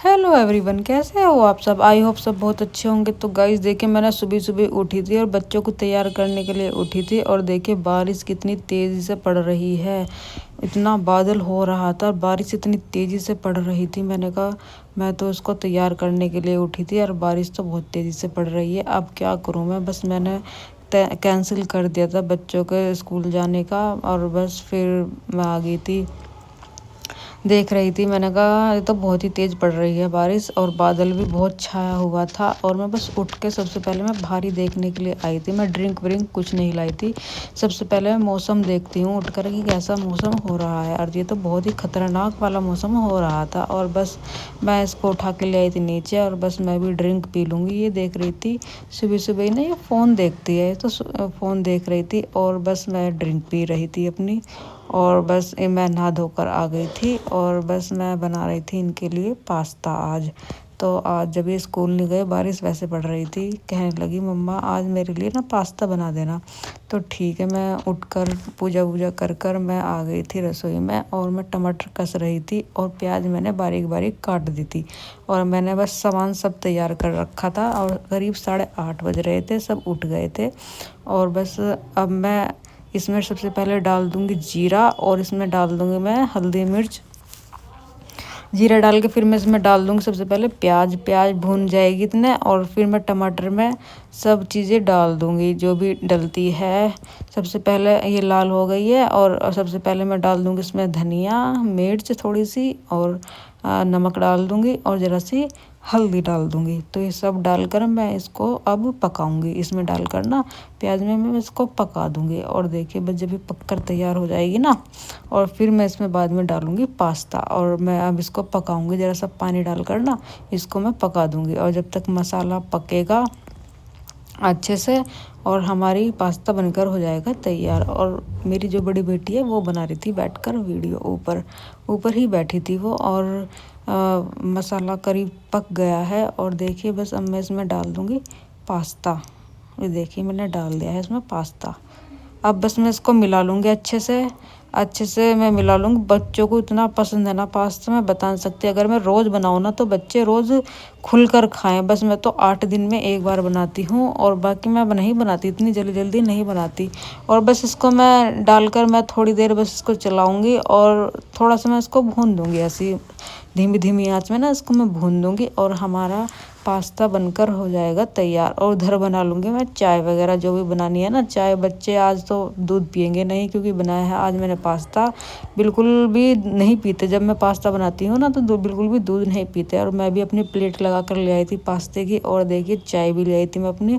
Hello everyone, कैसे हो आप सब। आई होप सब बहुत अच्छे होंगे। तो गाइस देखिए, मैंने सुबह सुबह उठी थी और बच्चों को तैयार करने के लिए उठी थी और देखिए बारिश कितनी तेज़ी से पड़ रही है। इतना बादल हो रहा था और बारिश इतनी तेज़ी से पड़ रही थी। मैंने कहा मैं तो उसको तैयार करने के लिए उठी थी और बारिश तो बहुत तेज़ी से पड़ रही है। अब क्या करूँ मैं, बस मैंने कैंसिल कर दिया था बच्चों के स्कूल जाने का और बस फिर मैं आ गई थी। देख रही थी, मैंने कहा ये तो बहुत ही तेज़ पड़ रही है बारिश और बादल भी बहुत छाया हुआ था। और मैं बस उठ के सबसे पहले मैं बाहर ही देखने के लिए आई थी। मैं ड्रिंक व्रिंक कुछ नहीं लाई थी। सबसे पहले मैं मौसम देखती हूँ उठकर कि कैसा मौसम हो रहा है। और ये तो बहुत ही खतरनाक वाला मौसम हो रहा था और बस मैं इसको उठा के ले आई थी नीचे और बस मैं भी ड्रिंक पी लूँगी ये देख रही थी। सुबह सुबह ही ना ये फ़ोन देखती है तो फ़ोन देख रही थी और बस मैं ड्रिंक पी रही थी अपनी। और बस मैं नहा धोकर आ गई थी और बस मैं बना रही थी इनके लिए पास्ता आज। तो आज जब ये स्कूल नहीं गए, बारिश वैसे पड़ रही थी, कहने लगी मम्मा आज मेरे लिए ना पास्ता बना देना। तो ठीक है, मैं उठकर पूजा वूजा कर कर मैं आ गई थी रसोई में और मैं टमाटर कस रही थी और प्याज मैंने बारीक बारीक काट दी थी। और मैंने बस सामान सब तैयार कर रखा था और करीब 8:30 बज रहे थे, सब उठ गए थे। और बस अब मैं इसमें सबसे पहले डाल दूंगी जीरा और इसमें डाल दूंगी मैं हल्दी मिर्च। जीरा डाल के फिर मैं इसमें डाल दूंगी सबसे पहले प्याज। प्याज भून जाएगी इतने और फिर मैं टमाटर में सब चीज़ें डाल दूंगी जो भी डलती है। सबसे पहले ये लाल हो गई है और सबसे पहले मैं डाल दूंगी इसमें धनिया मिर्च थोड़ी सी और नमक डाल दूंगी और ज़रा सी हल्दी डाल दूंगी। तो ये सब डालकर मैं इसको अब पकाऊंगी। इसमें डालकर ना प्याज में मैं इसको पका दूंगी और देखिए बस जब ये पककर तैयार हो जाएगी ना और फिर मैं इसमें बाद में डालूंगी पास्ता और मैं अब इसको पकाऊंगी। ज़रा सा पानी डालकर ना इसको मैं पका दूंगी और जब तक मसाला पकेगा अच्छे से और हमारी पास्ता बनकर हो जाएगा तैयार। और मेरी जो बड़ी बेटी है वो बना रही थी बैठकर वीडियो, ऊपर ऊपर ही बैठी थी वो। और मसाला करीब पक गया है और देखिए बस अब मैं इसमें डाल दूंगी पास्ता। ये देखिए मैंने डाल दिया है इसमें पास्ता। अब बस मैं इसको मिला लूँगी अच्छे से मैं मिला लूँगी। बच्चों को इतना पसंद है ना पास्ता, मैं बता नहीं सकती। अगर मैं रोज़ बनाऊँ ना तो बच्चे रोज़ खुलकर खाएं। बस मैं तो 8 दिन में एक बार बनाती हूँ और बाकी मैं नहीं बनाती, इतनी जल्दी जल्दी नहीं बनाती। और बस इसको मैं डालकर मैं थोड़ी देर बस इसको चलाऊँगी और थोड़ा सा मैं इसको भून दूँगी ऐसी धीमी धीमी आंच में ना इसको मैं भून दूँगी और हमारा पास्ता बनकर हो जाएगा तैयार। और उधर बना लूँगी मैं चाय वगैरह जो भी बनानी है ना चाय। बच्चे आज तो दूध पियेंगे नहीं क्योंकि बनाया है आज मैंने पास्ता। बिल्कुल भी नहीं पीते, जब मैं पास्ता बनाती हूँ ना तो बिल्कुल भी दूध नहीं पीते। और मैं भी अपनी प्लेट लगा कर ले आई थी पास्ते की और देखिए चाय भी ले आई थी मैं अपनी।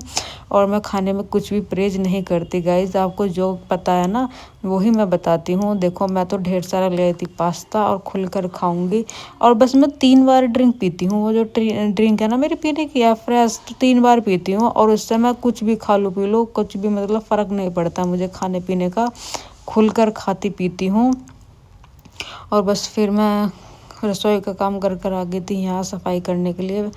और मैं खाने में कुछ भी परहेज नहीं करती गाइज, आपको जो पता है ना वही मैं बताती हूँ। देखो मैं तो ढेर सारा ले आई थी पास्ता और खुलकर खाऊंगी। और बस मैं 3 बार ड्रिंक पीती हूँ, वो जो ड्रिंक है ना मेरी पीने की है फ्रेश, तो 3 बार पीती हूँ। और उससे मैं कुछ भी खा लूँ पी लो कुछ भी, मतलब फ़र्क नहीं पड़ता मुझे खाने पीने का। खुलकर खाती पीती हूँ। और बस फिर मैं रसोई का काम कर कर आ गई थी यहाँ सफाई करने के लिए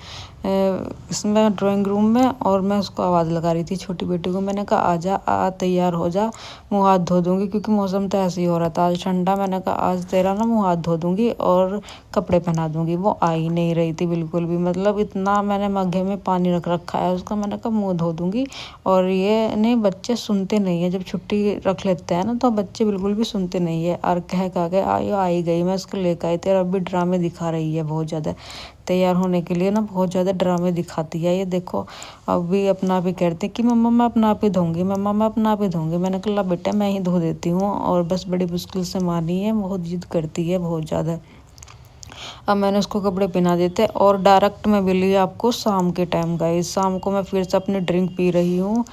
इसमें ड्राइंग रूम में। और मैं उसको आवाज़ लगा रही थी छोटी बेटी को। मैंने कहा आजा आ तैयार हो जा, मुँह हाथ धो दूँगी क्योंकि मौसम तो ऐसे ही हो रहा था आज ठंडा। मैंने कहा आज तेरा ना मुँह हाथ धो दूँगी और कपड़े पहना दूँगी। वो आ ही नहीं रही थी बिल्कुल भी, मतलब इतना मैंने मग्गे में पानी रख रखा है उसका। मैंने कहा मुँह धो दूँगी। और ये नहीं, बच्चे सुनते नहीं है, जब छुट्टी रख लेते हैं ना तो बच्चे बिल्कुल भी सुनते नहीं है। और कह के आई गई, मैं उसको लेकर आई थी और अभी ड्रामे दिखा रही है बहुत ज़्यादा। तैयार होने के लिए ना बहुत ज़्यादा ड्रामे दिखाती है ये देखो। अभी अपना आप ही कहते हैं कि मम्मा मैं अपना आप ही धोंगी, मम्मा मैं अपना आप ही धोंगी। मैंने कहा बेटा मैं ही धो देती हूँ। और बस बड़ी मुश्किल से मानी है, बहुत जिद करती है बहुत ज़्यादा। अब मैंने उसको कपड़े पहना देते और डायरेक्ट मैं मिली आपको शाम के टाइम गाइस। शाम को मैं फिर से अपनी ड्रिंक पी रही हूँ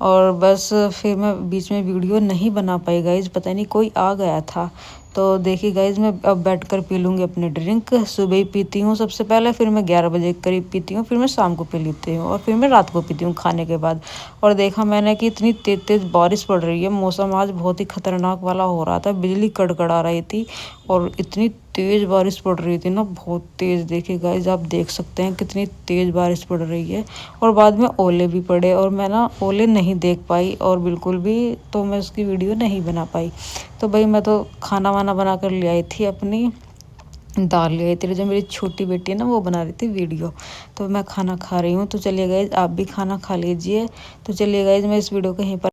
और बस फिर मैं बीच में वीडियो नहीं बना पाई गाइस, पता नहीं कोई आ गया था। तो देखिए गाइज मैं अब बैठकर पी लूँगी अपनी ड्रिंक। सुबह ही पीती हूँ सबसे पहले, फिर मैं 11 बजे के करीब पीती हूँ, फिर मैं शाम को पी लेती हूँ और फिर मैं रात को पीती हूँ खाने के बाद। और देखा मैंने कि इतनी तेज़ तेज़ बारिश पड़ रही है, मौसम आज बहुत ही खतरनाक वाला हो रहा था, बिजली कड़कड़ा रही थी और इतनी तेज़ बारिश पड़ रही थी ना, बहुत तेज़। देखिए गाइज आप देख सकते हैं कितनी तेज़ बारिश पड़ रही है। और बाद में ओले भी पड़े और मैं ना ओले नहीं देख पाई और बिल्कुल भी, तो मैं उसकी वीडियो नहीं बना पाई। तो भाई मैं तो खाना वाना बना कर ले आई थी अपनी दाल ले आई थी। जो मेरी छोटी बेटी है ना वो बना रही थी वीडियो, तो मैं खाना खा रही हूँ। तो चलिए गाइज आप भी खाना खा लीजिए। तो चलिए गाइज मैं इस वीडियो को यहीं पर